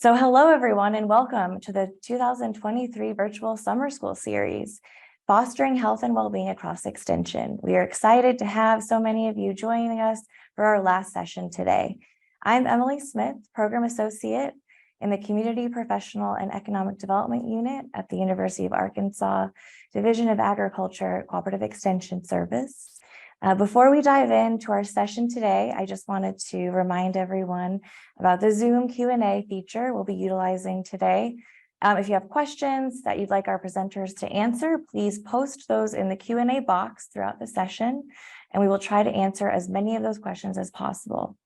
So hello, everyone, and welcome to the 2023 Virtual Summer School Series, Fostering Health and Wellbeing Across Extension. We are excited to have so many of you joining us for our last session today. I'm Emily Smith, Program Associate in the Community Professional and Economic Development Unit at the University of Arkansas Division of Agriculture Cooperative Extension Service. Before we dive into our session today, I just wanted to remind everyone about the Zoom Q&A feature we'll be utilizing today. If you have questions that you'd like our presenters to answer, please post those in the Q&A box throughout the session, and we will try to answer as many of those questions as possible.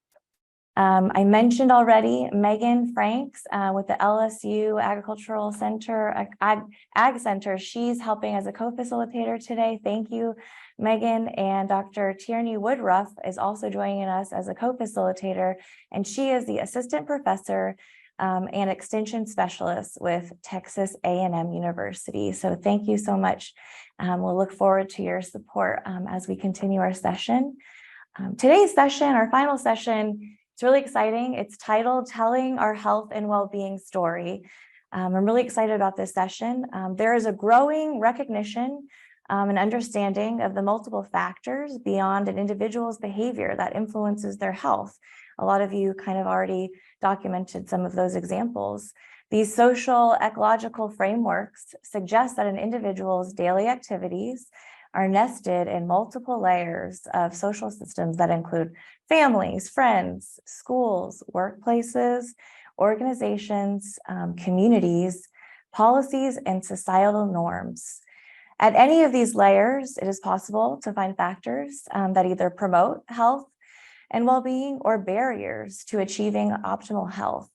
I mentioned already Megan Franks with the LSU Agricultural Center, Ag Center. She's helping as a co-facilitator today. Thank you, Megan. And Dr. Tierney Woodruff is also joining us as a co-facilitator, and she is the assistant professor and extension specialist with Texas A&M University. So thank you so much. We'll look forward to your support as we continue our session. Today's session, our final session, it's really exciting. It's titled Telling Our Health and Wellbeing Story. I'm really excited about this session. There is a growing recognition and understanding of the multiple factors beyond an individual's behavior that influences their health. A lot of you kind of already documented some of those examples. These social ecological frameworks suggest that an individual's daily activities are nested in multiple layers of social systems that include families, friends, schools, workplaces, organizations, communities, policies, and societal norms. At any of these layers, it is possible to find factors that either promote health and well-being or barriers to achieving optimal health.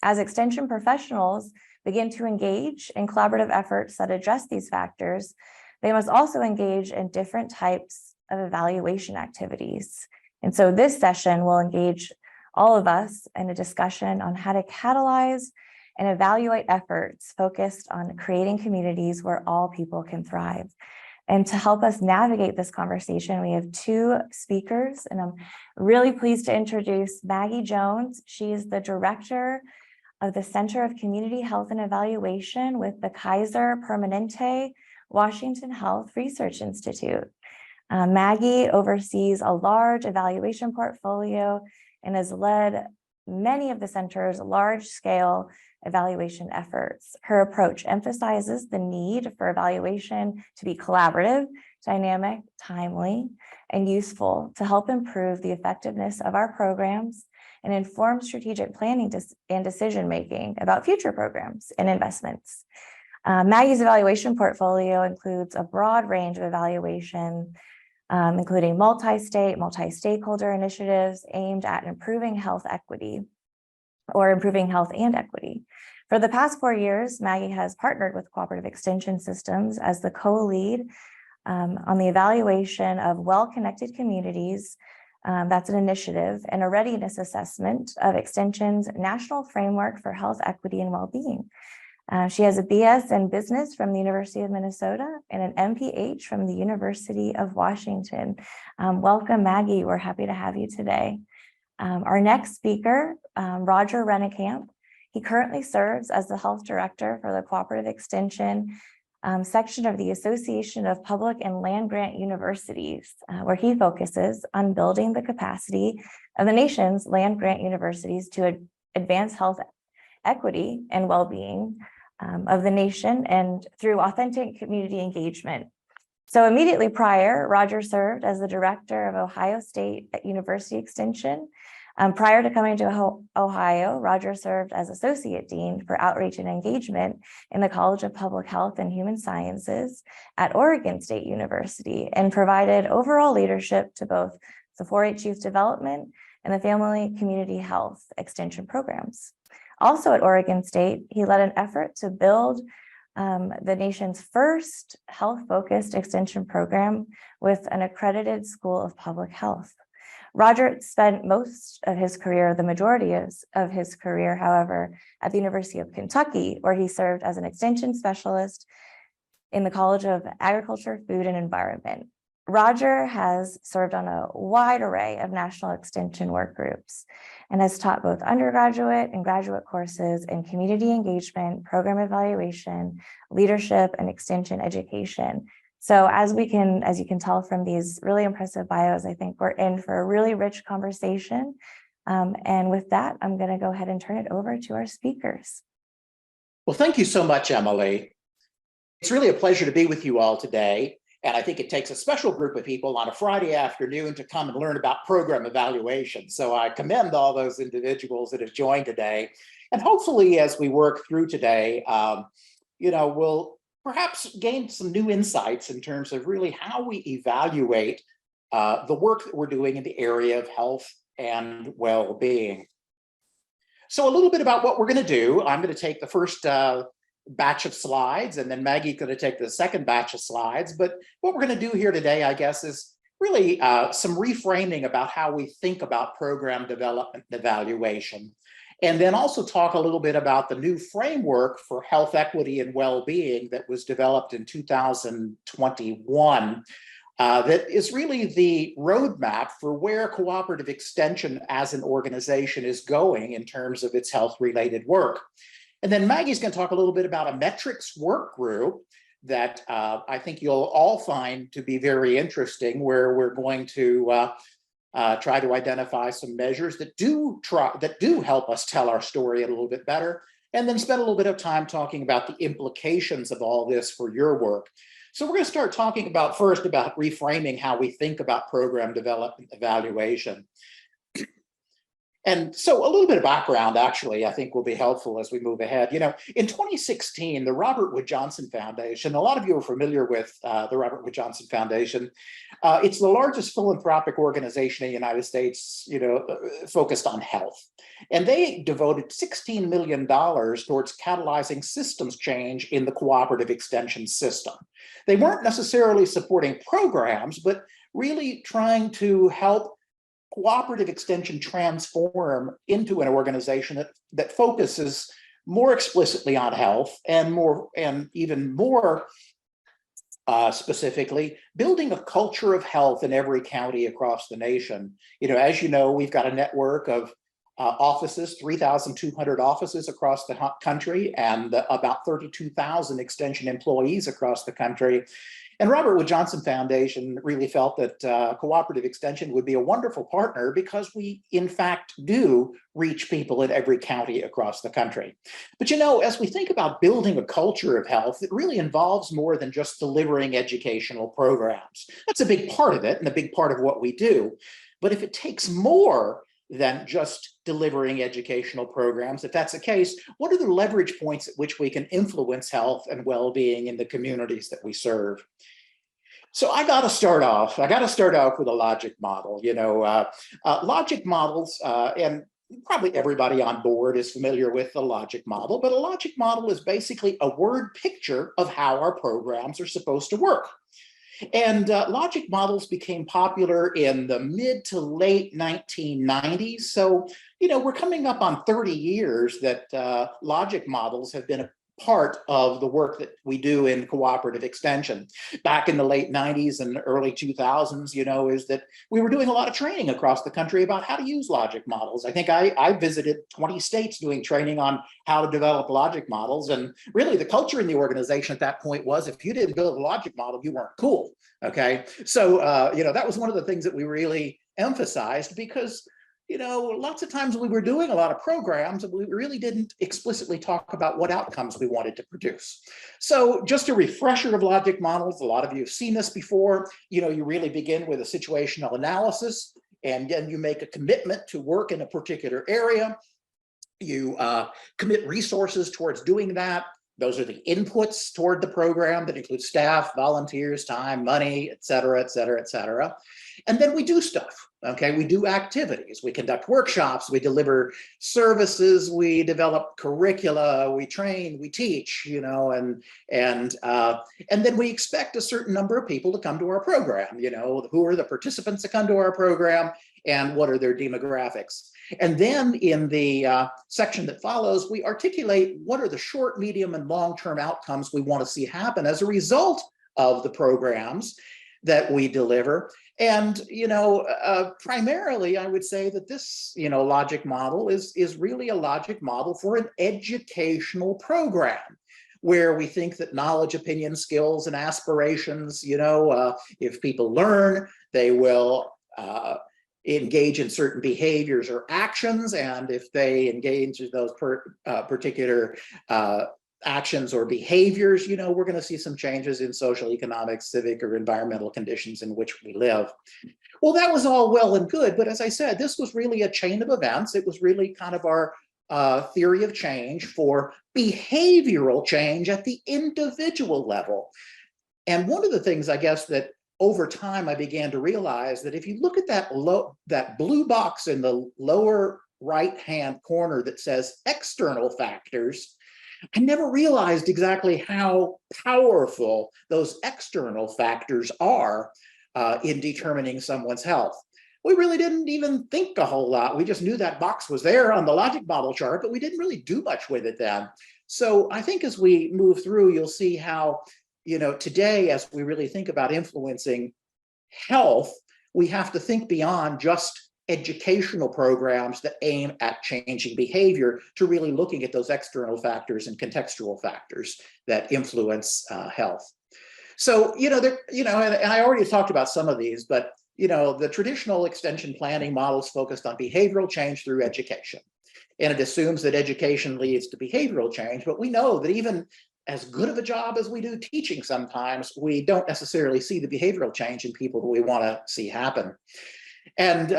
As extension professionals begin to engage in collaborative efforts that address these factors, they must also engage in different types of evaluation activities. And so this session will engage all of us in a discussion on how to catalyze and evaluate efforts focused on creating communities where all people can thrive. And to help us navigate this conversation, we have two speakers, and I'm really pleased to introduce Maggie Jones. She is the director of the Center of Community Health and Evaluation with the Kaiser Permanente Washington Health Research Institute. Maggie oversees a large evaluation portfolio and has led many of the center's large-scale evaluation efforts. Her approach emphasizes the need for evaluation to be collaborative, dynamic, timely, and useful to help improve the effectiveness of our programs and inform strategic planning and decision-making about future programs and investments. Maggie's evaluation portfolio includes a broad range of evaluation, including multi-state, multi-stakeholder initiatives aimed at improving health equity or improving health and equity. For the past 4 years, Maggie has partnered with Cooperative Extension Systems as the co-lead on the evaluation of well-connected communities. That's an initiative and a readiness assessment of Extension's National Framework for Health Equity and Wellbeing. She has a BS in Business from the University of Minnesota and an MPH from the University of Washington. Welcome, Maggie. We're happy to have you today. Our next speaker, Roger Rennekamp. He currently serves as the Health Director for the Cooperative Extension section of the Association of Public and Land-Grant Universities, where he focuses on building the capacity of the nation's land-grant universities to advance health equity and well-being of the nation and through authentic community engagement. So immediately prior, Roger served as the director of Ohio State University Extension. Prior to coming to Ohio, Roger served as associate dean for outreach and engagement in the College of Public Health and Human Sciences at Oregon State University and provided overall leadership to both the 4-H youth development and the family community health extension programs. Also at Oregon State, he led an effort to build the nation's first health-focused extension program with an accredited School of Public Health. Roger spent most of his career, the majority of his career, however, at the University of Kentucky, where he served as an extension specialist in the College of Agriculture, Food, and Environment. Roger has served on a wide array of national extension work groups and has taught both undergraduate and graduate courses in community engagement, program evaluation, leadership, and extension education. So as you can tell from these really impressive bios, I think we're in for a really rich conversation. And with that, I'm going to go ahead and turn it over to our speakers. Well, thank you so much, Emily. It's really a pleasure to be with you all today. And I think it takes a special group of people on a Friday afternoon to come and learn about program evaluation. So I commend all those individuals that have joined today. And hopefully, as we work through today, we'll perhaps gain some new insights in terms of really how we evaluate the work that we're doing in the area of health and well-being. So a little bit about what we're going to do. I'm going to take the first batch of slides, and then Maggie's going to take the second batch of slides. But what we're going to do here today, I guess, is really some reframing about how we think about program development and evaluation. And then also talk a little bit about the new framework for health equity and well-being that was developed in 2021. That is really the roadmap for where cooperative extension as an organization is going in terms of its health-related work. And then Maggie's going to talk a little bit about a metrics work group that I think you'll all find to be very interesting, where we're going to try to identify some measures that do help us tell our story a little bit better, and then spend a little bit of time talking about the implications of all this for your work. So we're going to start talking first about reframing how we think about program development evaluation. And so a little bit of background, actually, I think will be helpful as we move ahead. In 2016, the Robert Wood Johnson Foundation, a lot of you are familiar with the Robert Wood Johnson Foundation. It's the largest philanthropic organization in the United States, focused on health. And they devoted $16 million towards catalyzing systems change in the cooperative extension system. They weren't necessarily supporting programs, but really trying to help cooperative extension transform into an organization that focuses more explicitly on health and even more specifically, building a culture of health in every county across the nation. As you know, we've got a network of offices, 3,200 offices across the country, and about 32,000 extension employees across the country. And Robert Wood Johnson Foundation really felt that cooperative extension would be a wonderful partner because we, in fact, do reach people in every county across the country. But as we think about building a culture of health, it really involves more than just delivering educational programs. That's a big part of it and a big part of what we do. But if it takes more than just delivering educational programs, if that's the case, what are the leverage points at which we can influence health and well-being in the communities that we serve? So I got to start off with a logic model. Logic models, and probably everybody on board is familiar with the logic model, but a logic model is basically a word picture of how our programs are supposed to work. And logic models became popular in the mid to late 1990s. So, we're coming up on 30 years that logic models have been a part of the work that we do in cooperative extension. Back in the late 90s and early 2000s, is that we were doing a lot of training across the country about how to use logic models. I think I visited 20 states doing training on how to develop logic models. And really the culture in the organization at that point was, if you didn't build a logic model, you weren't cool. Okay. So, that was one of the things that we really emphasized, because lots of times we were doing a lot of programs and we really didn't explicitly talk about what outcomes we wanted to produce. So just a refresher of logic models, a lot of you have seen this before. You really begin with a situational analysis, and then you make a commitment to work in a particular area. You commit resources towards doing that. Those are the inputs toward the program that include staff, volunteers, time, money, et cetera, et cetera, et cetera. And then we do stuff, okay? We do activities, we conduct workshops, we deliver services, we develop curricula, we train, we teach, and then we expect a certain number of people to come to our program, who are the participants that come to our program and what are their demographics. And then in the section that follows, we articulate what are the short, medium, and long-term outcomes we want to see happen as a result of the programs that we deliver. And, primarily, I would say that this, logic model is really a logic model for an educational program where we think that knowledge, opinion, skills, and aspirations, if people learn, they will engage in certain behaviors or actions. And if they engage in those particular actions or behaviors, we're going to see some changes in social, economic, civic, or environmental conditions in which we live. Well, that was all well and good, but as I said, this was really a chain of events. It was really kind of our theory of change for behavioral change at the individual level. And one of the things, I guess, that over time I began to realize that if you look at that blue box in the lower right-hand corner that says external factors, I never realized exactly how powerful those external factors are in determining someone's health. We really didn't even think a whole lot. We just knew that box was there on the logic model chart, but we didn't really do much with it then. So I think as we move through, you'll see how, today, as we really think about influencing health, we have to think beyond just educational programs that aim at changing behavior to really looking at those external factors and contextual factors that influence health. So, and I already talked about some of these, but, the traditional extension planning models focused on behavioral change through education. And it assumes that education leads to behavioral change, but we know that even as good of a job as we do teaching sometimes, we don't necessarily see the behavioral change in people that we want to see happen. And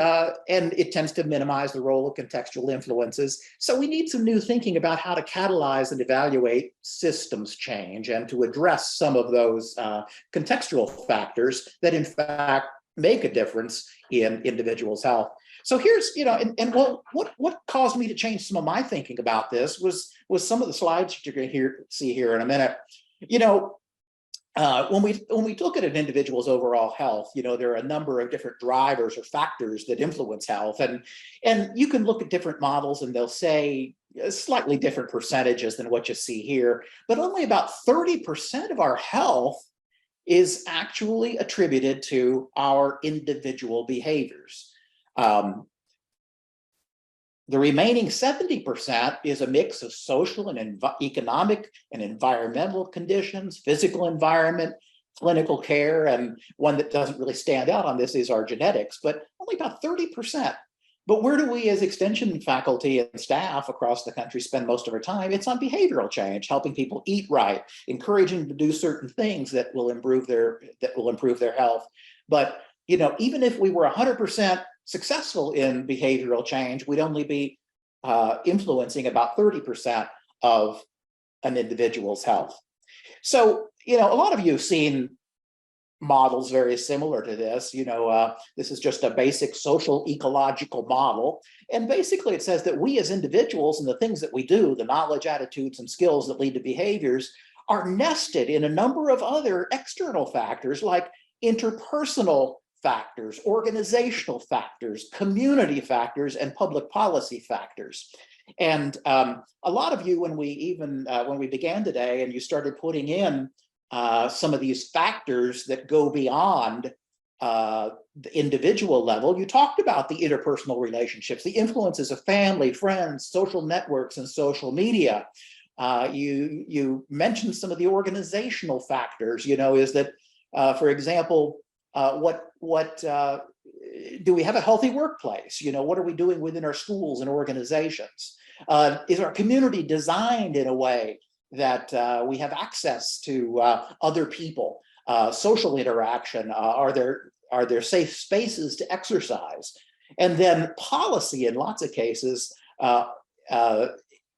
it tends to minimize the role of contextual influences. So we need some new thinking about how to catalyze and evaluate systems change and to address some of those contextual factors that in fact make a difference in individuals' health. So here's, what caused me to change some of my thinking about this was some of the slides that you're going to see here in a minute. When we look at an individual's overall health, there are a number of different drivers or factors that influence health, and you can look at different models and they'll say slightly different percentages than what you see here, but only about 30% of our health is actually attributed to our individual behaviors. The remaining 70% is a mix of social and economic and environmental conditions, physical environment, clinical care, and one that doesn't really stand out on this is our genetics, but only about 30%. But where do we as extension faculty and staff across the country spend most of our time? It's on behavioral change, helping people eat right, encouraging them to do certain things that will improve their health. But even if we were 100% successful in behavioral change, we'd only be influencing about 30% of an individual's health. So, a lot of you have seen models very similar to this. This is just a basic social ecological model. And basically it says that we as individuals and the things that we do, the knowledge, attitudes, and skills that lead to behaviors are nested in a number of other external factors like interpersonal factors, organizational factors, community factors, and public policy factors. And a lot of you, when we began today and you started putting in some of these factors that go beyond the individual level, you talked about the interpersonal relationships, the influences of family, friends, social networks, and social media. You mentioned some of the organizational factors, is that, for example, do we have a healthy workplace? What are we doing within our schools and organizations? Is our community designed in a way that we have access to other people, social interaction? Are there safe spaces to exercise? And then policy, in lots of cases,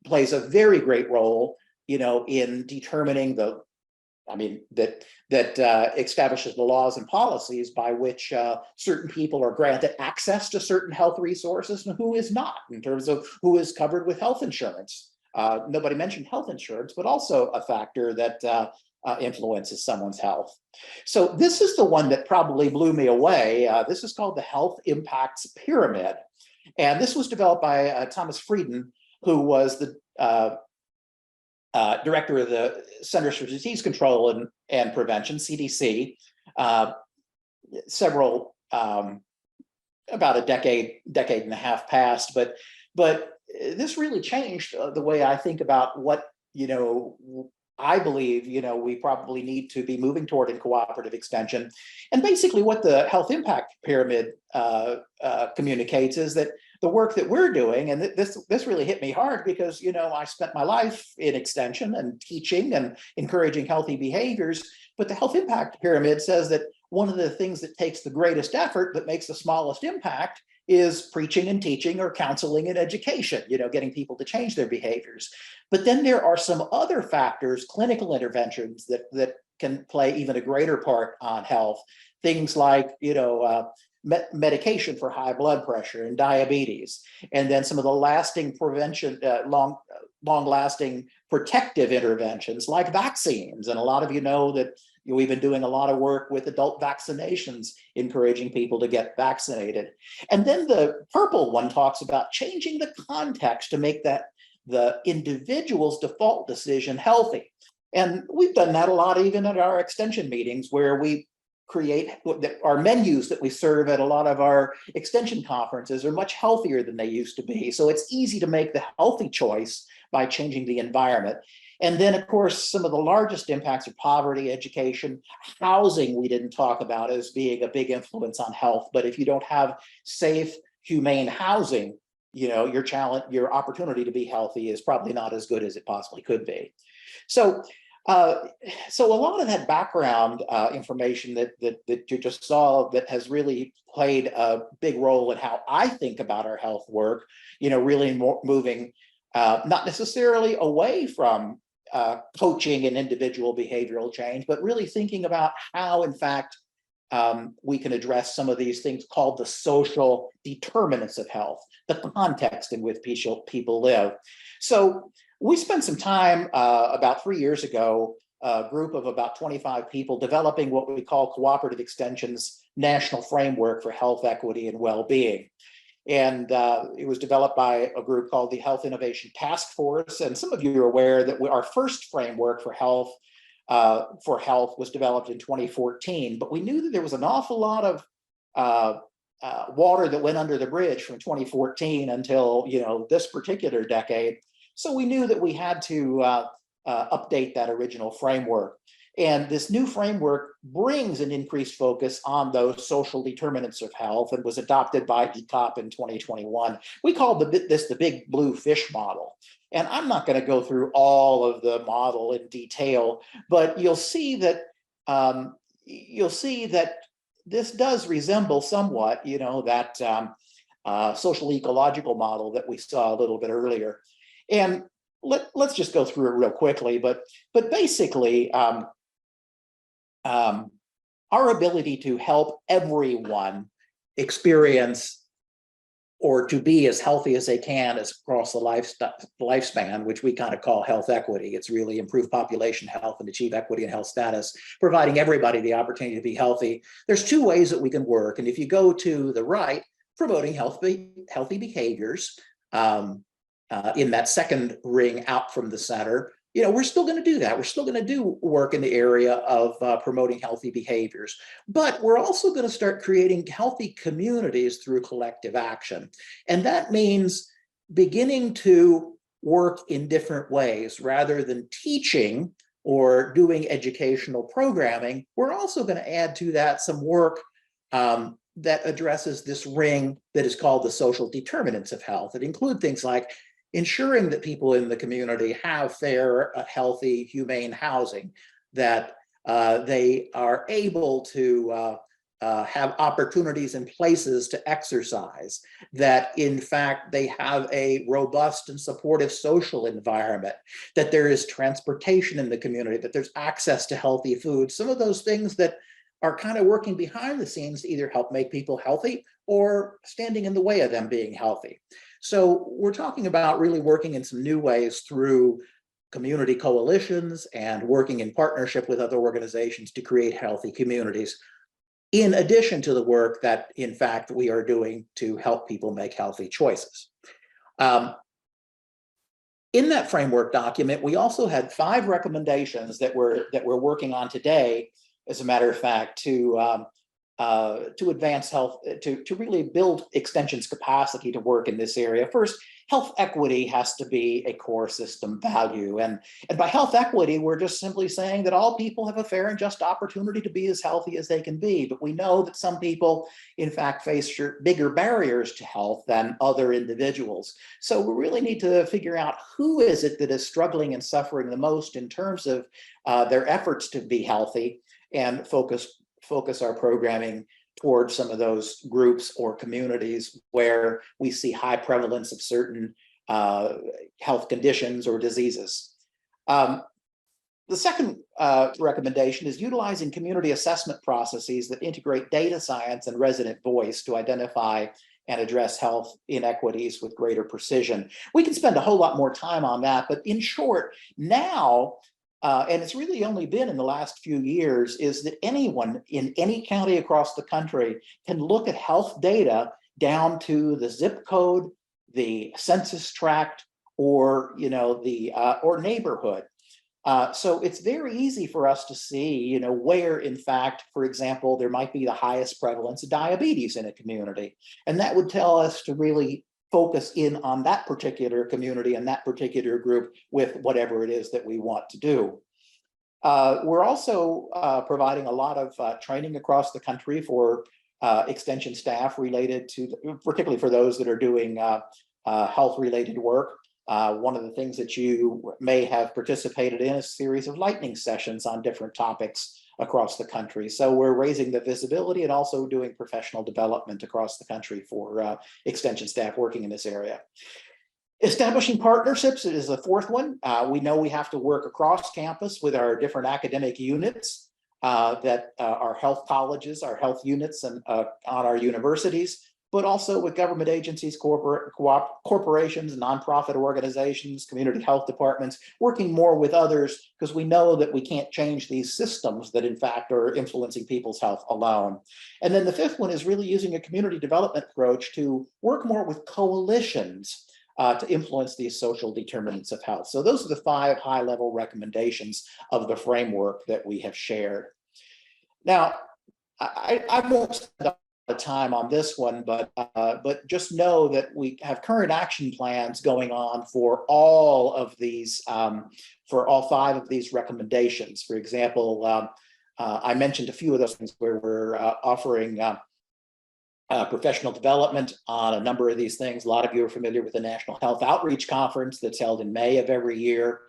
plays a very great role, in determining that establishes the laws and policies by which certain people are granted access to certain health resources and who is not, in terms of who is covered with health insurance. Nobody mentioned health insurance, but also a factor that influences someone's health. So this is the one that probably blew me away. This is called the Health Impacts Pyramid. And this was developed by Thomas Frieden, who was the director of the Centers for Disease Control and Prevention, CDC, several, about a decade and a half past, but this really changed the way I think about what, I believe, we probably need to be moving toward in cooperative extension. And basically what the health impact pyramid communicates is that the work that we're doing, and this really hit me hard because, I spent my life in extension and teaching and encouraging healthy behaviors, but the health impact pyramid says that one of the things that takes the greatest effort but makes the smallest impact is preaching and teaching or counseling and education, getting people to change their behaviors. But then there are some other factors, clinical interventions that can play even a greater part on health. Things like, medication for high blood pressure and diabetes, and then some of the lasting prevention, long-lasting protective interventions like vaccines. And a lot of you know that we've been doing a lot of work with adult vaccinations, encouraging people to get vaccinated. And then the purple one talks about changing the context to make that the individual's default decision healthy. And we've done that a lot even at our extension meetings, where we create our menus that we serve at a lot of our extension conferences are much healthier than they used to be. So it's easy to make the healthy choice by changing the environment. And then, of course, some of the largest impacts are poverty, education, housing. We didn't talk about as being a big influence on health, but if you don't have safe, humane housing, your opportunity to be healthy is probably not as good as it possibly could be. So a lot of that background information that you just saw that has really played a big role in how I think about our health work, really moving not necessarily away from coaching and individual behavioral change, but really thinking about how, in fact, we can address some of these things called the social determinants of health, the context in which people live. So we spent some time about 3 years ago, a group of about 25 people developing what we call Cooperative Extension's National Framework for Health Equity and Well-Being. And it was developed by a group called the Health Innovation Task Force. And some of you are aware that our first framework for health was developed in 2014, but we knew that there was an awful lot of water that went under the bridge from 2014 until this particular decade. So we knew that we had to update that original framework. And this new framework brings an increased focus on those social determinants of health and was adopted by ECOP in 2021. We called this the big blue fish model. And I'm not going to go through all of the model in detail, but you'll see that this does resemble somewhat, that social ecological model that we saw a little bit earlier. And let's just go through it real quickly. But basically, our ability to help everyone experience or to be as healthy as they can across the lifespan, which we kind of call health equity. It's really improve population health and achieve equity and health status, providing everybody the opportunity to be healthy. There's two ways that we can work. And if you go to the right, promoting healthy behaviors in that second ring out from the center, we're still going to do that. We're still going to do work in the area of promoting healthy behaviors, but we're also going to start creating healthy communities through collective action. And that means beginning to work in different ways rather than teaching or doing educational programming. We're also going to add to that some work that addresses this ring that is called the social determinants of health. It includes things like ensuring that people in the community have fair, healthy, humane housing, that they are able to have opportunities and places to exercise, that in fact they have a robust and supportive social environment, that there is transportation in the community, that there's access to healthy food. Some of those things that are kind of working behind the scenes to either help make people healthy or standing in the way of them being healthy. So we're talking about really working in some new ways through community coalitions and working in partnership with other organizations to create healthy communities, in addition to the work that, in fact, we are doing to help people make healthy choices. In that framework document, we also had 5 recommendations that we're working on today, as a matter of fact, to to advance health, to really build Extension's capacity to work in this area. First, health equity has to be a core system value. And by health equity, we're just simply saying that all people have a fair and just opportunity to be as healthy as they can be. But we know that some people, in fact, face bigger barriers to health than other individuals. So we really need to figure out who is it that is struggling and suffering the most in terms of their efforts to be healthy, and focus our programming towards some of those groups or communities where we see high prevalence of certain health conditions or diseases. The second recommendation is utilizing community assessment processes that integrate data science and resident voice to identify and address health inequities with greater precision. We can spend a whole lot more time on that, but in short, now, and it's really only been in the last few years, is that anyone in any county across the country can look at health data down to the zip code, the census tract, or or neighborhood. So it's very easy for us to see, where, in fact, for example, there might be the highest prevalence of diabetes in a community, and that would tell us to really focus in on that particular community and that particular group with whatever it is that we want to do. We're also providing a lot of training across the country for Extension staff related to, particularly for those that are doing health-related work. One of the things that you may have participated in is a series of lightning sessions on different topics across the country. So we're raising the visibility and also doing professional development across the country for Extension staff working in this area. Establishing partnerships is the fourth one. We know we have to work across campus with our different academic units that are health colleges, our health units, and on our universities, but also with government agencies, corporations, nonprofit organizations, community health departments, working more with others, because we know that we can't change these systems that in fact are influencing people's health alone. And then the fifth one is really using a community development approach to work more with coalitions to influence these social determinants of health. So those are the 5 high-level recommendations of the framework that we have shared. Now, I won't spend time on this one, but just know that we have current action plans going on for all of these, for all 5 of these recommendations. For example, I mentioned a few of those things where we're offering professional development on a number of these things. A lot of you are familiar with the National Health Outreach Conference that's held in May of every year.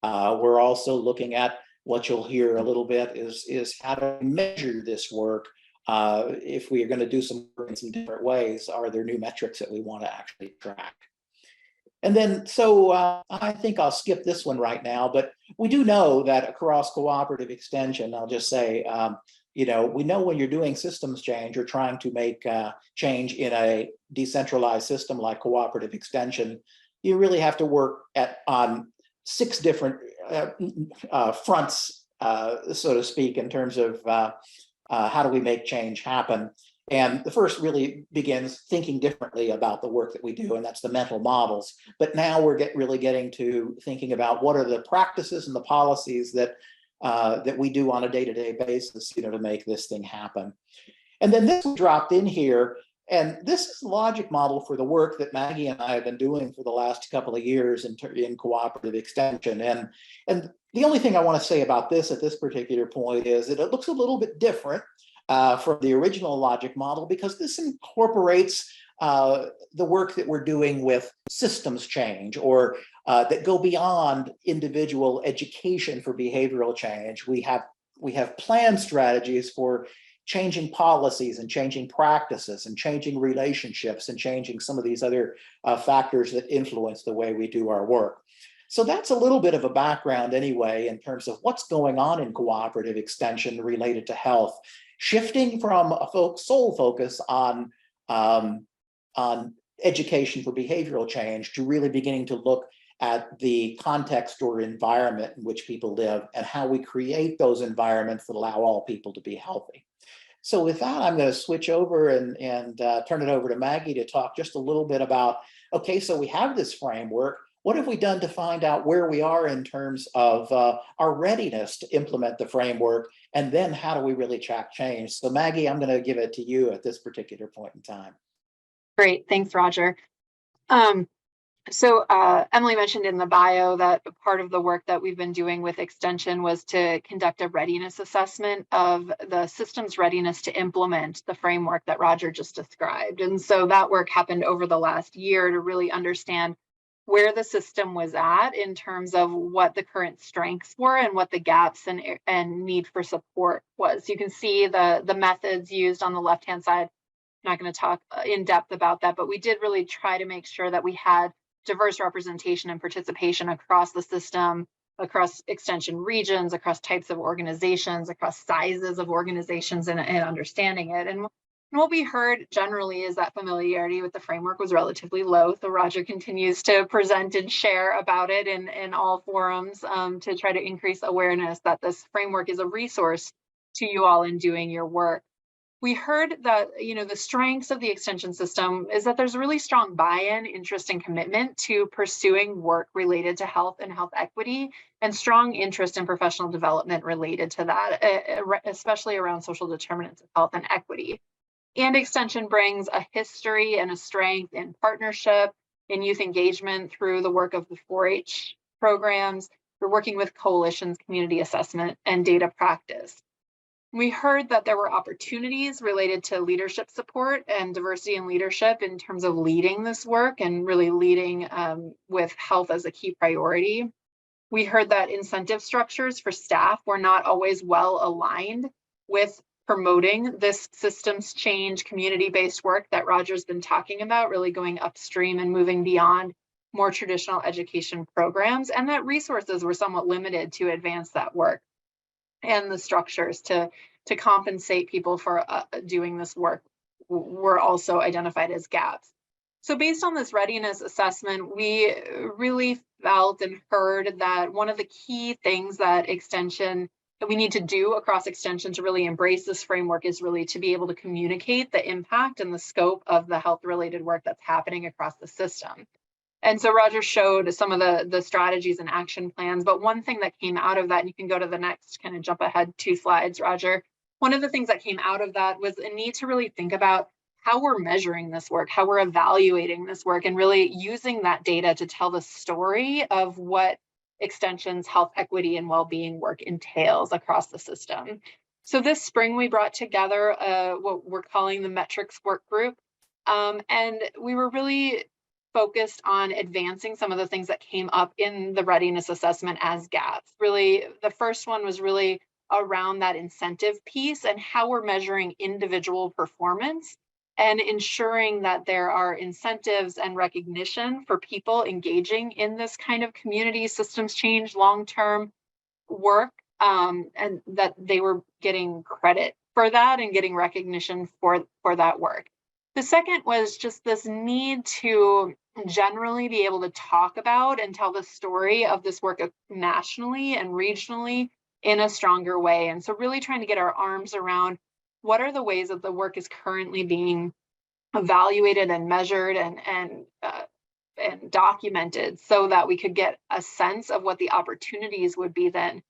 We're also looking at what you'll hear a little bit is how to measure this work. If we are going to do some work in some different ways, are there new metrics that we want to actually track? And then, so I think I'll skip this one right now, but we do know that across cooperative extension, I'll just say, we know when you're doing systems change or trying to make change in a decentralized system like cooperative extension, you really have to work on 6 different fronts, so to speak, in terms of how do we make change happen? And the first really begins thinking differently about the work that we do, and that's the mental models. But now we're really getting to thinking about what are the practices and the policies that that we do on a day-to-day basis, to make this thing happen. And then this dropped in here, and this is the logic model for the work that Maggie and I have been doing for the last couple of years in cooperative extension. And the only thing I want to say about this at this particular point is that it looks a little bit different from the original logic model, because this incorporates the work that we're doing with systems change, or that go beyond individual education for behavioral change. We have planned strategies for changing policies and changing practices and changing relationships and changing some of these other factors that influence the way we do our work. So that's a little bit of a background anyway, in terms of what's going on in cooperative extension related to health, shifting from a sole focus on education for behavioral change to really beginning to look at the context or environment in which people live and how we create those environments that allow all people to be healthy. So with that, I'm going to switch over and turn it over to Maggie to talk just a little bit about, okay, so we have this framework. What have we done to find out where we are in terms of our readiness to implement the framework? And then how do we really track change? So Maggie, I'm going to give it to you at this particular point in time. Great, thanks, Roger. Emily mentioned in the bio that part of the work that we've been doing with Extension was to conduct a readiness assessment of the system's readiness to implement the framework that Roger just described. And so that work happened over the last year to really understand where the system was at in terms of what the current strengths were and what the gaps and need for support was. You can see the methods used on the left-hand side. I'm not going to talk in depth about that, but we did really try to make sure that we had diverse representation and participation across the system, across extension regions, across types of organizations, across sizes of organizations, and understanding it. And what we heard generally is that familiarity with the framework was relatively low. So Roger continues to present and share about it in all forums to try to increase awareness that this framework is a resource to you all in doing your work. We heard that, the strengths of the extension system is that there's really strong buy-in, interest, and commitment to pursuing work related to health and health equity, and strong interest in professional development related to that, especially around social determinants of health and equity. And Extension brings a history and a strength in partnership, in youth engagement through the work of the 4-H programs. We're working with coalitions, community assessment, and data practice. We heard that there were opportunities related to leadership support and diversity in leadership in terms of leading this work and really leading with health as a key priority. We heard that incentive structures for staff were not always well aligned with promoting this systems change, community-based work that Roger's been talking about, really going upstream and moving beyond more traditional education programs, and that resources were somewhat limited to advance that work. And the structures to compensate people for doing this work were also identified as gaps. So based on this readiness assessment, we really felt and heard that one of the key things that we need to do across Extension to really embrace this framework is really to be able to communicate the impact and the scope of the health-related work that's happening across the system. And so Roger showed some of the strategies and action plans, but one thing that came out of that, and you can go to the next, kind of jump ahead 2 slides, Roger. One of the things that came out of that was a need to really think about how we're measuring this work, how we're evaluating this work, and really using that data to tell the story of what Extension's health equity and well-being work entails across the system. So this spring, we brought together what we're calling the metrics work group. And we were really focused on advancing some of the things that came up in the readiness assessment as gaps. Really, the first one was really around that incentive piece and how we're measuring individual performance and ensuring that there are incentives and recognition for people engaging in this kind of community systems change long-term work, and that they were getting credit for that and getting recognition for that work. The second was just this need to generally be able to talk about and tell the story of this work nationally and regionally in a stronger way. And so really trying to get our arms around what are the ways that the work is currently being evaluated and measured and documented, so that we could get a sense of what the opportunities would be then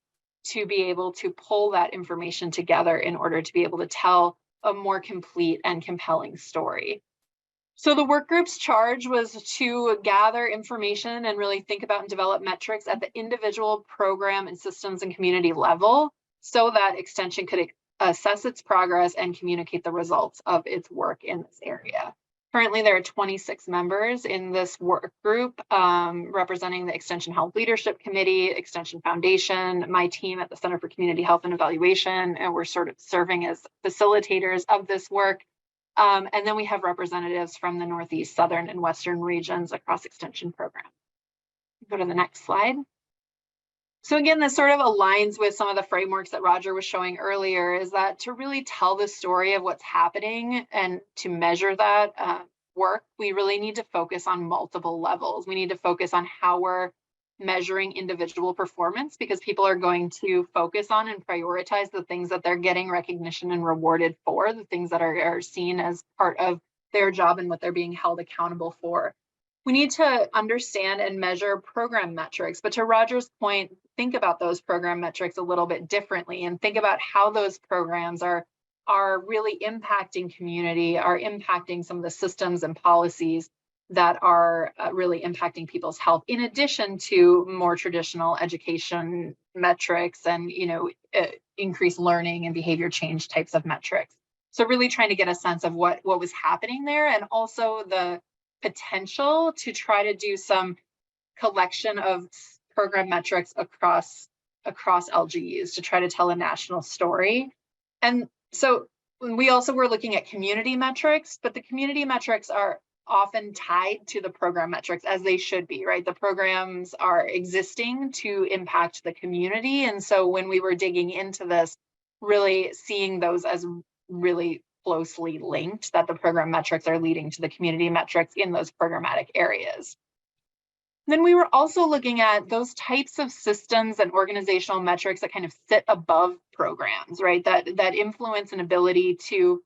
to be able to pull that information together in order to be able to tell a more complete and compelling story. So the work group's charge was to gather information and really think about and develop metrics at the individual program and systems and community level, so that Extension could assess its progress and communicate the results of its work in this area. Currently, there are 26 members in this work group, representing the Extension Health Leadership Committee, Extension Foundation, my team at the Center for Community Health and Evaluation, and we're sort of serving as facilitators of this work. And then we have representatives from the Northeast, Southern, and Western regions across Extension program. Go to the next slide. So again, this sort of aligns with some of the frameworks that Roger was showing earlier, is that to really tell the story of what's happening and to measure that work, we really need to focus on multiple levels. We need to focus on how we're measuring individual performance, because people are going to focus on and prioritize the things that they're getting recognition and rewarded for, the things that are seen as part of their job and what they're being held accountable for. We need to understand and measure program metrics, but to Roger's point, think about those program metrics a little bit differently and think about how those programs are really impacting community, are impacting some of the systems and policies that are really impacting people's health, in addition to more traditional education metrics and, increased learning and behavior change types of metrics. So really trying to get a sense of what was happening there, and also the potential to try to do some collection of program metrics across LGUs to try to tell a national story. And so we also were looking at community metrics, but the community metrics are often tied to the program metrics, as they should be, right? The programs are existing to impact the community. And so when we were digging into this, really seeing those as really closely linked, that the program metrics are leading to the community metrics in those programmatic areas. Then we were also looking at those types of systems and organizational metrics that kind of sit above programs, right? That influence an ability to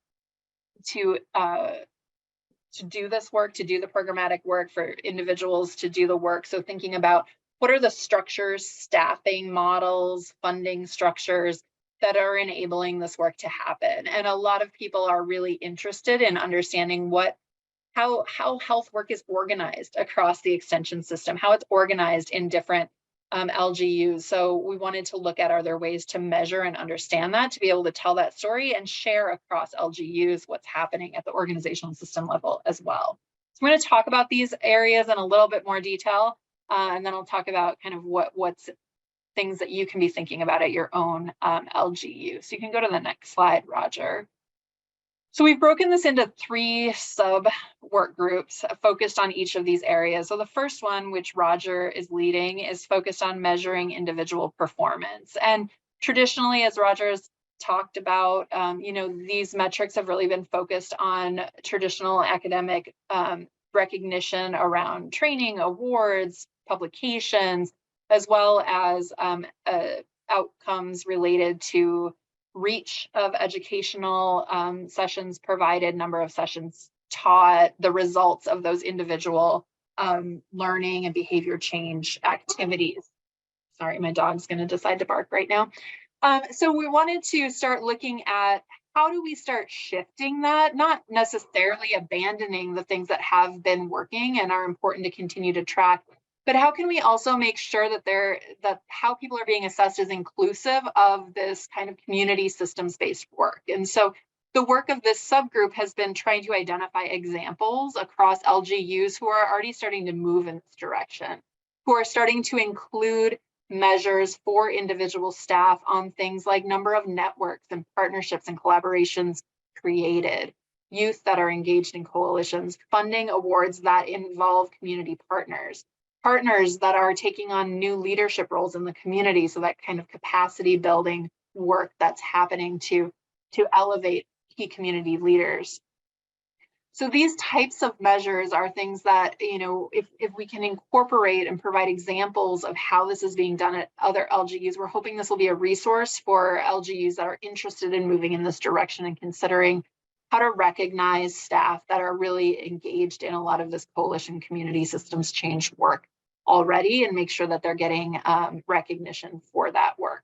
do this work, to do the programmatic work, for individuals to do the work. So thinking about what are the structures, staffing models, funding structures that are enabling this work to happen. And a lot of people are really interested in understanding how health work is organized across the extension system, how it's organized in different LGUs. So we wanted to look at, are there ways to measure and understand that, to be able to tell that story and share across LGUs what's happening at the organizational system level as well. So I'm going to talk about these areas in a little bit more detail, and then I'll talk about kind of what's things that you can be thinking about at your own LGU. So you can go to the next slide, Roger. So we've broken this into 3 sub work groups focused on each of these areas. So the first one, which Roger is leading, is focused on measuring individual performance. And traditionally, as Roger's talked about, these metrics have really been focused on traditional academic recognition around training, awards, publications, as well as outcomes related to reach of educational sessions provided, number of sessions taught, the results of those individual learning and behavior change activities. Sorry, my dog's going to decide to bark right now. So we wanted to start looking at how do we start shifting that, not necessarily abandoning the things that have been working and are important to continue to track, but how can we also make sure that how people are being assessed is inclusive of this kind of community systems-based work? And so the work of this subgroup has been trying to identify examples across LGUs who are already starting to move in this direction, who are starting to include measures for individual staff on things like number of networks and partnerships and collaborations created, youth that are engaged in coalitions, funding awards that involve community partners that are taking on new leadership roles in the community. So that kind of capacity building work that's happening to elevate key community leaders. So these types of measures are things that, if we can incorporate and provide examples of how this is being done at other LGUs, we're hoping this will be a resource for LGUs that are interested in moving in this direction and considering how to recognize staff that are really engaged in a lot of this coalition community systems change work already, and make sure that they're getting recognition for that work.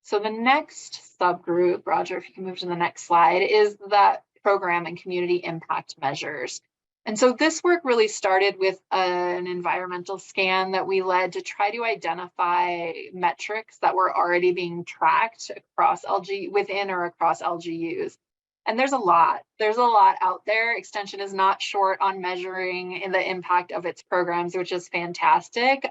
So the next subgroup, Roger, if you can move to the next slide, is that program and community impact measures. And so this work really started with an environmental scan that we led to try to identify metrics that were already being tracked across within or across LGUs. And there's a lot out there. Extension is not short on measuring the impact of its programs, which is fantastic.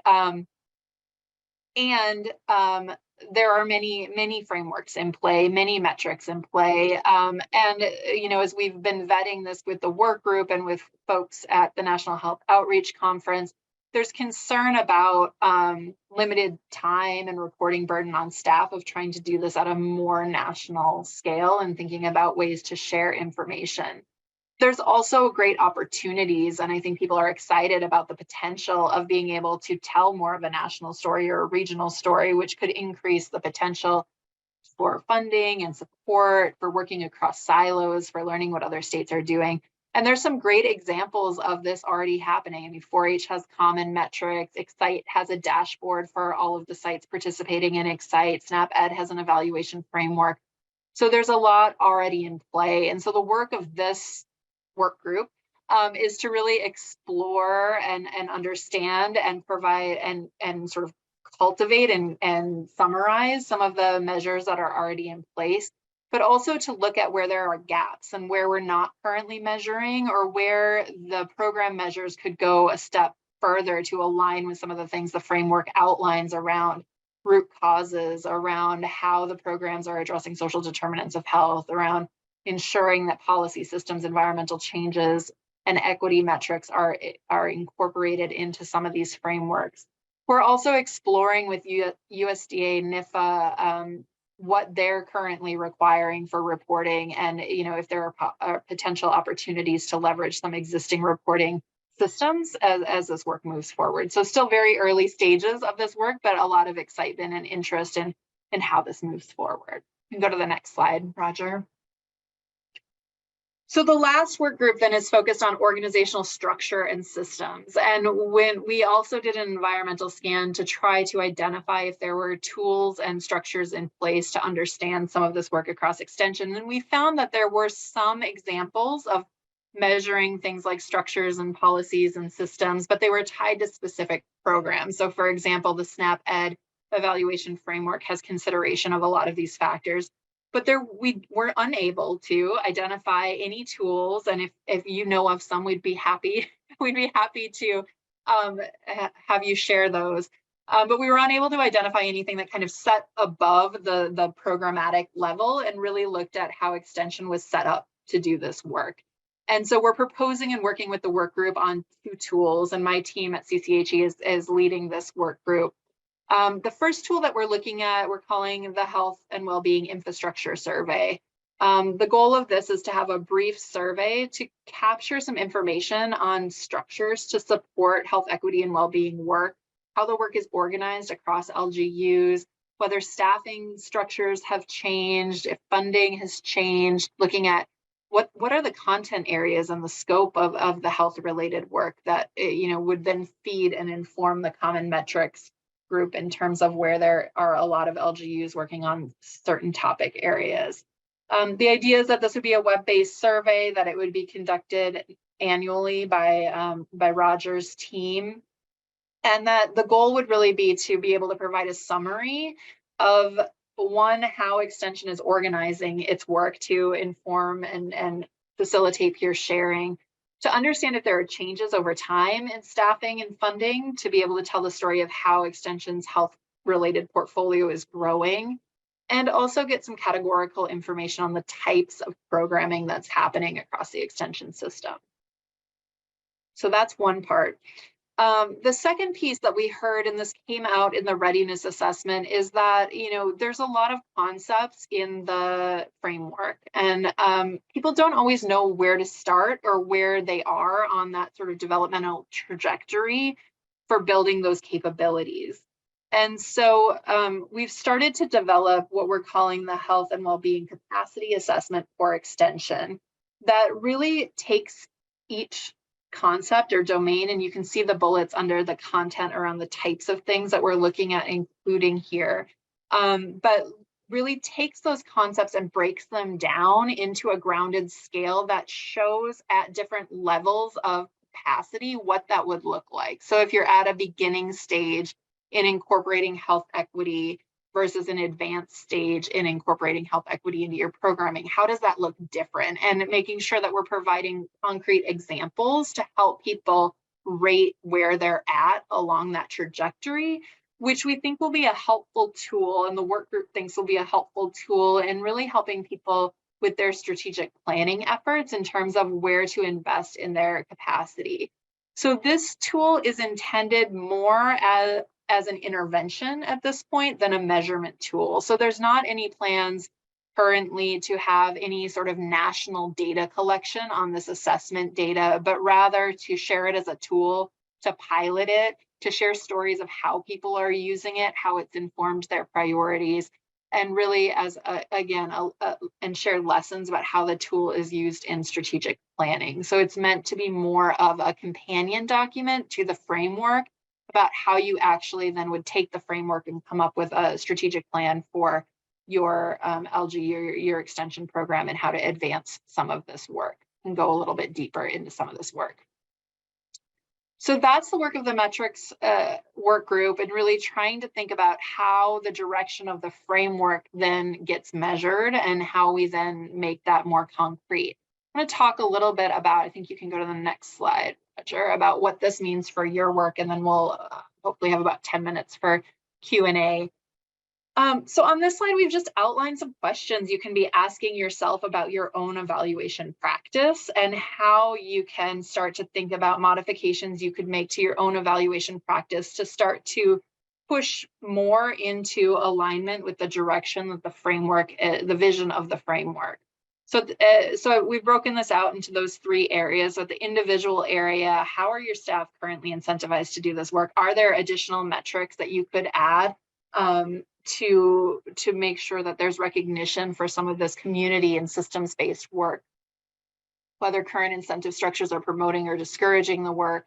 There are many frameworks in play, many metrics in play. As we've been vetting this with the work group and with folks at the National Health Outreach Conference, there's concern about limited time and reporting burden on staff of trying to do this at a more national scale and thinking about ways to share information. There's also great opportunities, and I think people are excited about the potential of being able to tell more of a national story or a regional story, which could increase the potential for funding and support, for working across silos, for learning what other states are doing. And there's some great examples of this already happening. I mean, 4-H has common metrics, Excite has a dashboard for all of the sites participating in Excite, SnapEd has an evaluation framework. So there's a lot already in play. And so the work of this work group is to really explore and understand and provide and sort of cultivate and summarize some of the measures that are already in place, but also to look at where there are gaps and where we're not currently measuring, or where the program measures could go a step further to align with some of the things the framework outlines around root causes, around how the programs are addressing social determinants of health, around ensuring that policy systems, environmental changes, and equity metrics are incorporated into some of these frameworks. We're also exploring with USDA, NIFA, what they're currently requiring for reporting, and if there are potential opportunities to leverage some existing reporting systems as this work moves forward. So still very early stages of this work, but a lot of excitement and interest in how this moves forward. You can go to the next slide, Roger. So the last work group then is focused on organizational structure and systems. And when we also did an environmental scan to try to identify if there were tools and structures in place to understand some of this work across extension. And we found that there were some examples of measuring things like structures and policies and systems, but they were tied to specific programs. So for example, the SnapEd evaluation framework has consideration of a lot of these factors. But we were unable to identify any tools, and if you know of some, we'd be happy to have you share those. But we were unable to identify anything that kind of set above the programmatic level and really looked at how extension was set up to do this work. And so we're proposing and working with the work group on 2 tools, and my team at CCHE is leading this work group. The first tool that we're looking at, we're calling the Health and Wellbeing Infrastructure Survey. The goal of this is to have a brief survey to capture some information on structures to support health equity and wellbeing work, how the work is organized across LGUs, whether staffing structures have changed, if funding has changed, looking at what are the content areas and the scope of the health related work that would then feed and inform the common metrics group in terms of where there are a lot of LGUs working on certain topic areas. The idea is that this would be a web-based survey, that it would be conducted annually by Roger's team, and that the goal would really be to be able to provide a summary of, one, how extension is organizing its work to inform and facilitate peer sharing, to understand if there are changes over time in staffing and funding, to be able to tell the story of how extension's health-related portfolio is growing, and also get some categorical information on the types of programming that's happening across the extension system. So that's one part. The second piece that we heard, and this came out in the readiness assessment, is that there's a lot of concepts in the framework, and people don't always know where to start or where they are on that sort of developmental trajectory for building those capabilities. And so we've started to develop what we're calling the Health and Wellbeing Capacity Assessment for Extension, that really takes each concept or domain, and you can see the bullets under the content around the types of things that we're looking at including here, but really takes those concepts and breaks them down into a grounded scale that shows at different levels of capacity what that would look like. So if you're at a beginning stage in incorporating health equity versus an advanced stage in incorporating health equity into your programming, how does that look different? And making sure that we're providing concrete examples to help people rate where they're at along that trajectory, which we think will be a helpful tool, and the work group thinks will be a helpful tool in really helping people with their strategic planning efforts in terms of where to invest in their capacity. So this tool is intended more as an intervention at this point than a measurement tool. So there's not any plans currently to have any sort of national data collection on this assessment data, but rather to share it as a tool, to pilot it, to share stories of how people are using it, how it's informed their priorities, and really as and share lessons about how the tool is used in strategic planning. So it's meant to be more of a companion document to the framework about how you actually then would take the framework and come up with a strategic plan for your LG, your extension program, and how to advance some of this work and go a little bit deeper into some of this work. So that's the work of the metrics work group, and really trying to think about how the direction of the framework then gets measured and how we then make that more concrete. I'm going to talk a little bit about, I think you can go to the next slide, Roger, about what this means for your work, and then we'll hopefully have about 10 minutes for Q&A. So on this slide, we've just outlined some questions you can be asking yourself about your own evaluation practice and how you can start to think about modifications you could make to your own evaluation practice to start to push more into alignment with the direction of the framework, the vision of the framework. So we've broken this out into those 3 areas. So the individual area, how are your staff currently incentivized to do this work? Are there additional metrics that you could add to make sure that there's recognition for some of this community and systems-based work, whether current incentive structures are promoting or discouraging the work?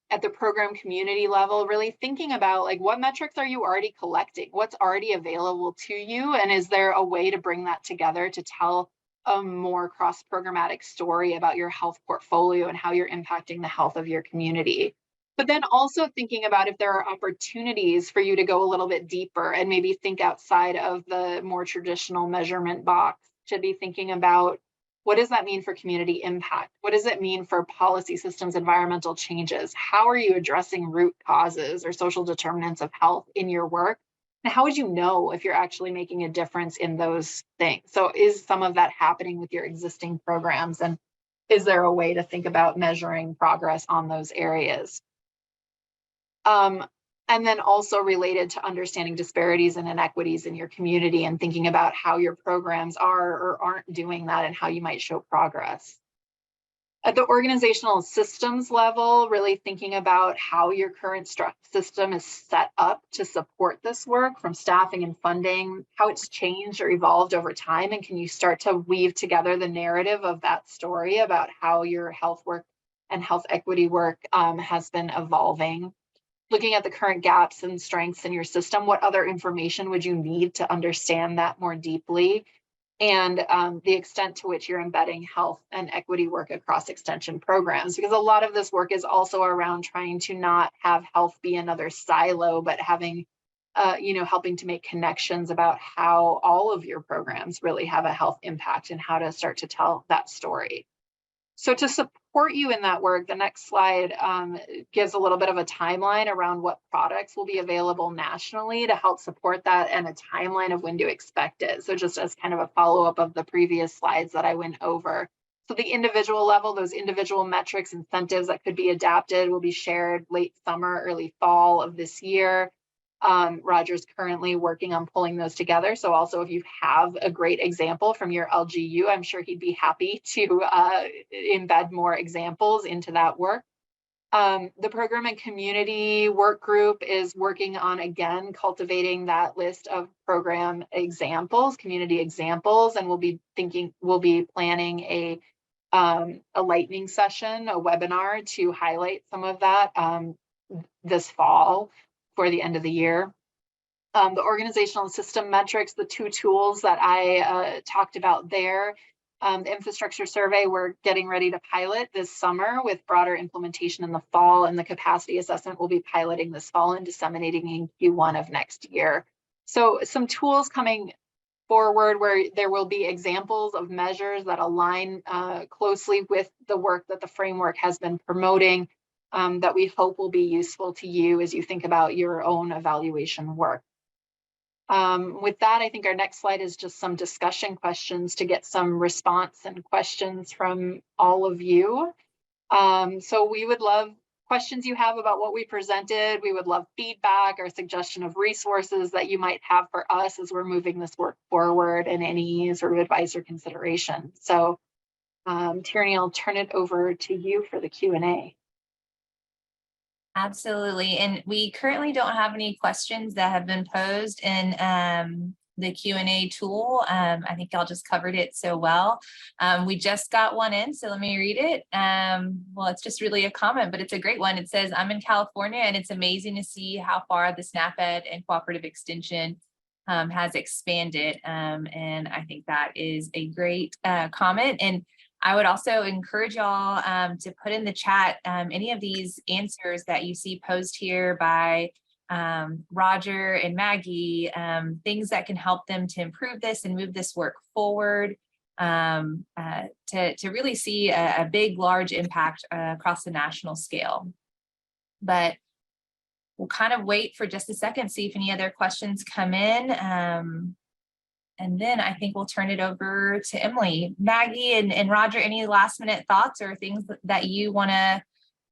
At the program community level, really thinking about like, what metrics are you already collecting? What's already available to you? And is there a way to bring that together to tell a more cross-programmatic story about your health portfolio and how you're impacting the health of your community? But then also thinking about if there are opportunities for you to go a little bit deeper and maybe think outside of the more traditional measurement box, to be thinking about, what does that mean for community impact? What does it mean for policy systems, environmental changes? How are you addressing root causes or social determinants of health in your work? And how would you know if you're actually making a difference in those things? So is some of that happening with your existing programs? And is there a way to think about measuring progress on those areas? And then also related to understanding disparities and inequities in your community and thinking about how your programs are or aren't doing that and how you might show progress. At the organizational systems level, really thinking about how your current system is set up to support this work, from staffing and funding, how it's changed or evolved over time, and can you start to weave together the narrative of that story about how your health work and health equity work has been evolving? Looking at the current gaps and strengths in your system, what other information would you need to understand that more deeply? And the extent to which you're embedding health and equity work across extension programs, because a lot of this work is also around trying to not have health be another silo, but having, helping to make connections about how all of your programs really have a health impact and how to start to tell that story. So to support you in that work, the next slide gives a little bit of a timeline around what products will be available nationally to help support that, and a timeline of when to expect it. So just as kind of a follow-up of the previous slides that I went over. So the individual level, those individual metrics, incentives that could be adapted will be shared late summer, early fall of this year. Roger's currently working on pulling those together. So also, if you have a great example from your LGU, I'm sure he'd be happy to embed more examples into that work. The program and community work group is working on, again, cultivating that list of program examples, community examples, and we'll be planning a lightning session, a webinar to highlight some of that this fall for the end of the year. The organizational system metrics, the 2 tools that I talked about there, the infrastructure survey, we're getting ready to pilot this summer with broader implementation in the fall, and the capacity assessment will be piloting this fall and disseminating in Q1 of next year. So some tools coming forward where there will be examples of measures that align closely with the work that the framework has been promoting, that we hope will be useful to you as you think about your own evaluation work. With that, I think our next slide is just some discussion questions to get some response and questions from all of you. So we would love questions you have about what we presented. We would love feedback or suggestion of resources that you might have for us as we're moving this work forward, and any sort of advice or consideration. So Tierney, I'll turn it over to you for the Q&A. Absolutely. And we currently don't have any questions that have been posed in the Q&A tool. I think y'all just covered it so well. We just got one in, so let me read it. Well, it's just really a comment, but it's a great one. It says, I'm in California and it's amazing to see how far the SNAP-Ed and cooperative extension has expanded. And I think that is a great comment. And I would also encourage y'all to put in the chat any of these answers that you see posed here by Roger and Maggie, things that can help them to improve this and move this work forward, to really see a big, large impact across the national scale. But we'll kind of wait for just a second, see if any other questions come in. And then I think we'll turn it over to Emily. Maggie and Roger, any last minute thoughts or things that you want to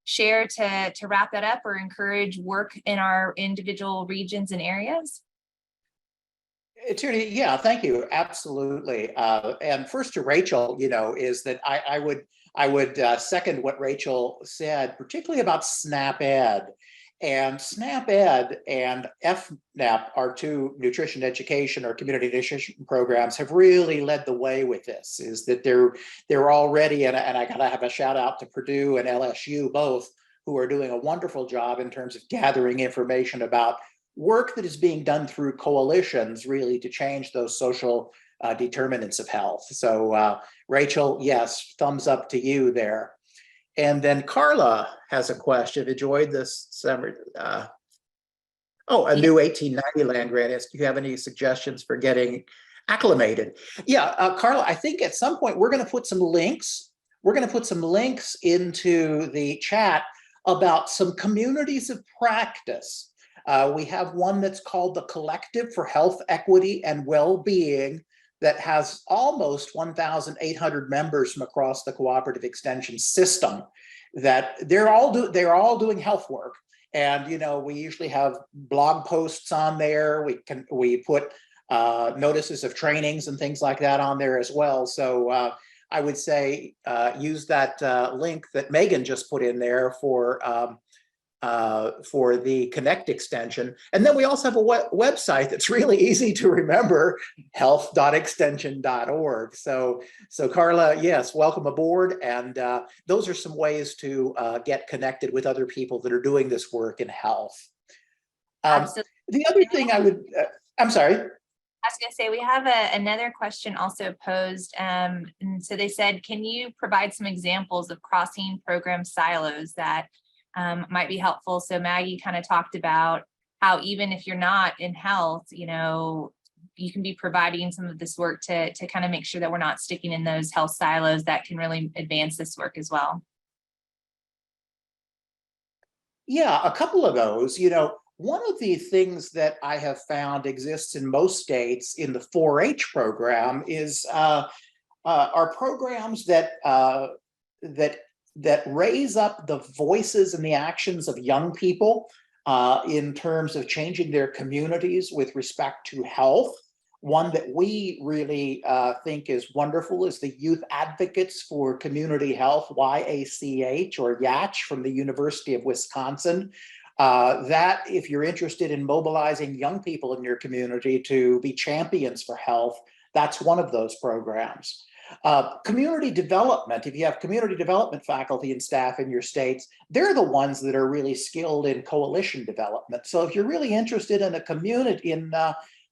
share to wrap that up or encourage work in our individual regions and areas? Tierney, yeah, thank you. Absolutely. And first to Rachel, is that I would second what Rachel said, particularly about SNAP-Ed. And SNAP-Ed and FNAP, our two nutrition education or community nutrition programs, have really led the way with this. Is that they're already, and I gotta have a shout out to Purdue and LSU both, who are doing a wonderful job in terms of gathering information about work that is being done through coalitions, really to change those social determinants of health. So Rachel, yes, thumbs up to you there. And then Carla has a question. Enjoyed this summer. A new 1890 land grant. Do you have any suggestions for getting acclimated? Yeah, Carla, I think at some point we're going to put some links. We're going to put some links into the chat about some communities of practice. We have one that's called the Collective for Health, Equity, and Well-Being, that has almost 1,800 members from across the cooperative extension system. That they're all doing health work, and we usually have blog posts on there. We put notices of trainings and things like that on there as well. So I would say use that link that Megan just put in there for the Connect extension. And then we also have a website that's really easy to remember, health.extension.org. So Carla, yes, welcome aboard. And those are some ways to get connected with other people that are doing this work in health. The other thing I'm sorry. I was going to say, we have another question also posed. And so they said, can you provide some examples of crossing program silos that might be helpful? So Maggie kind of talked about how even if you're not in health, you can be providing some of this work to kind of make sure that we're not sticking in those health silos that can really advance this work as well. Yeah, a couple of those. One of the things that I have found exists in most states in the 4-H program is are programs that raise up the voices and the actions of young people in terms of changing their communities with respect to health. One that we really think is wonderful is the Youth Advocates for Community Health, YACH, or YACH, from the University of Wisconsin. That, if you're interested in mobilizing young people in your community to be champions for health, that's one of those programs. Community development, if you have community development faculty and staff in your states, they're the ones that are really skilled in coalition development. So if you're really interested in a community, in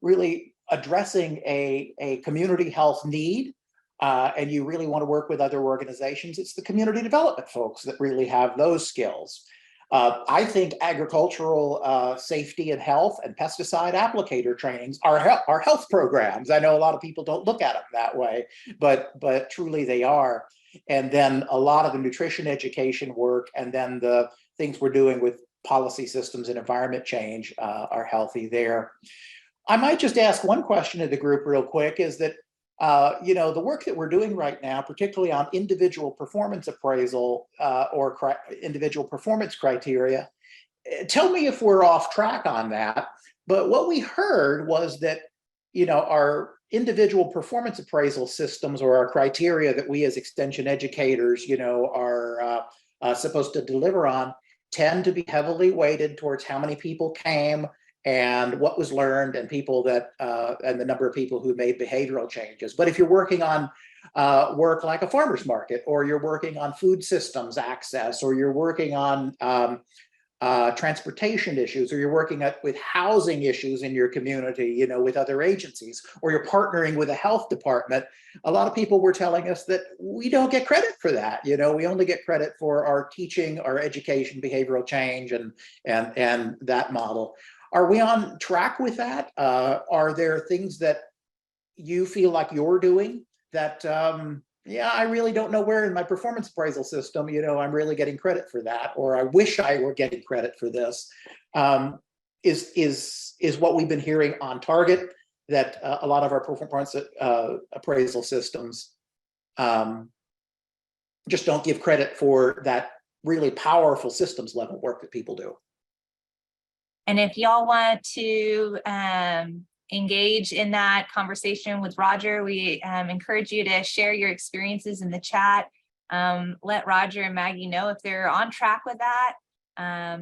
really addressing a community health need, and you really want to work with other organizations, it's the community development folks that really have those skills. I think agricultural safety and health and pesticide applicator trainings are health programs. I know a lot of people don't look at them that way, but truly they are. And then a lot of the nutrition education work, and then the things we're doing with policy systems and environment change are healthy there. I might just ask one question of the group real quick, is that the work that we're doing right now, particularly on individual performance appraisal or individual performance criteria, tell me if we're off track on that. But what we heard was that, our individual performance appraisal systems, or our criteria that we as extension educators, are supposed to deliver on, tend to be heavily weighted towards how many people came and what was learned, and people that and the number of people who made behavioral changes. But if you're working on work like a farmer's market, or you're working on food systems access, or you're working on transportation issues, or you're working with housing issues in your community, with other agencies, or you're partnering with a health department, a lot of people were telling us that we don't get credit for that. We only get credit for our teaching, our education, behavioral change, and that model. Are we on track with that? Are there things that you feel like you're doing that, I really don't know where in my performance appraisal system, I'm really getting credit for that, or I wish I were getting credit for this? Is what we've been hearing on target, that a lot of our performance appraisal systems just don't give credit for that really powerful systems level work that people do? And if y'all want to engage in that conversation with Roger, we encourage you to share your experiences in the chat. Let Roger and Maggie know if they're on track with that.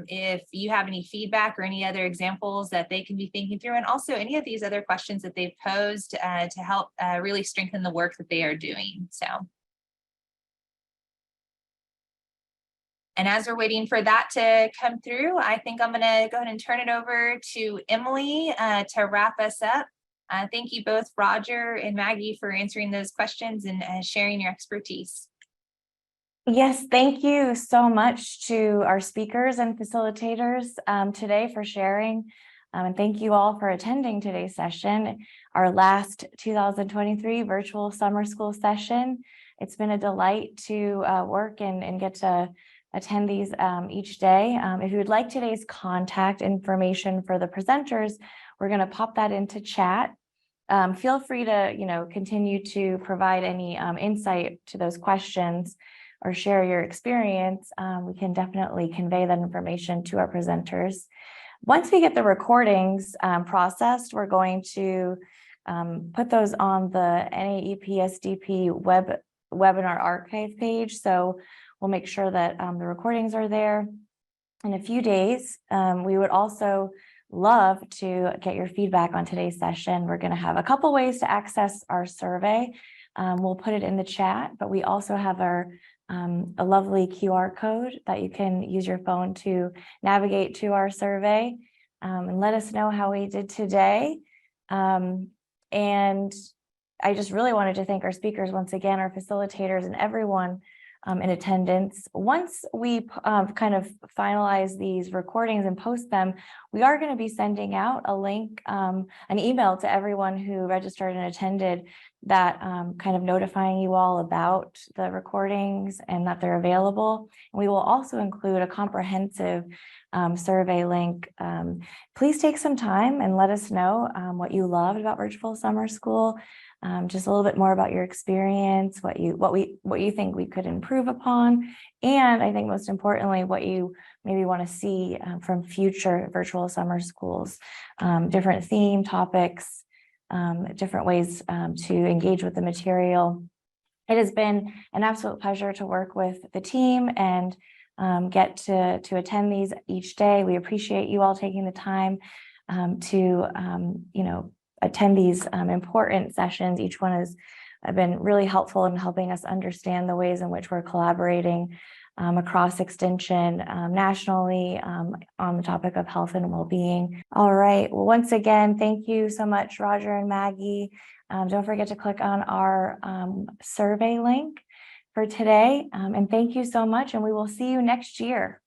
If you have any feedback or any other examples that they can be thinking through, and also any of these other questions that they've posed to help really strengthen the work that they are doing. And as we're waiting for that to come through, I think I'm going to go ahead and turn it over to Emily to wrap us up. Thank you both, Roger and Maggie, for answering those questions and sharing your expertise. Yes, thank you so much to our speakers and facilitators today for sharing. And thank you all for attending today's session, our last 2023 virtual summer school session. It's been a delight to work and get to attend these each day. If you would like today's contact information for the presenters, we're going to pop that into chat. Feel free to continue to provide any insight to those questions or share your experience. We can definitely convey that information to our presenters. Once we get the recordings processed, we're going to put those on the NAEP-SDP webinar archive page. So we'll make sure that the recordings are there in a few days. We would also love to get your feedback on today's session. We're going to have a couple ways to access our survey. We'll put it in the chat, but we also have a lovely QR code that you can use your phone to navigate to our survey and let us know how we did today. And I just really wanted to thank our speakers once again, our facilitators, and everyone in attendance. Once we kind of finalize these recordings and post them, we are going to be sending out a link, an email to everyone who registered and attended, that kind of notifying you all about the recordings and that they're available. And we will also include a comprehensive survey link. Please take some time and let us know what you loved about virtual summer school. Just a little bit more about your experience, what you think we could improve upon, and I think most importantly, what you maybe want to see from future virtual summer schools, different theme topics, different ways to engage with the material. It has been an absolute pleasure to work with the team and get to attend these each day. We appreciate you all taking the time to attend these important sessions. Each one has been really helpful in helping us understand the ways in which we're collaborating across Extension nationally on the topic of health and well-being. All right, well, once again, thank you so much, Roger and Maggie. Don't forget to click on our survey link for today. And thank you so much, and we will see you next year.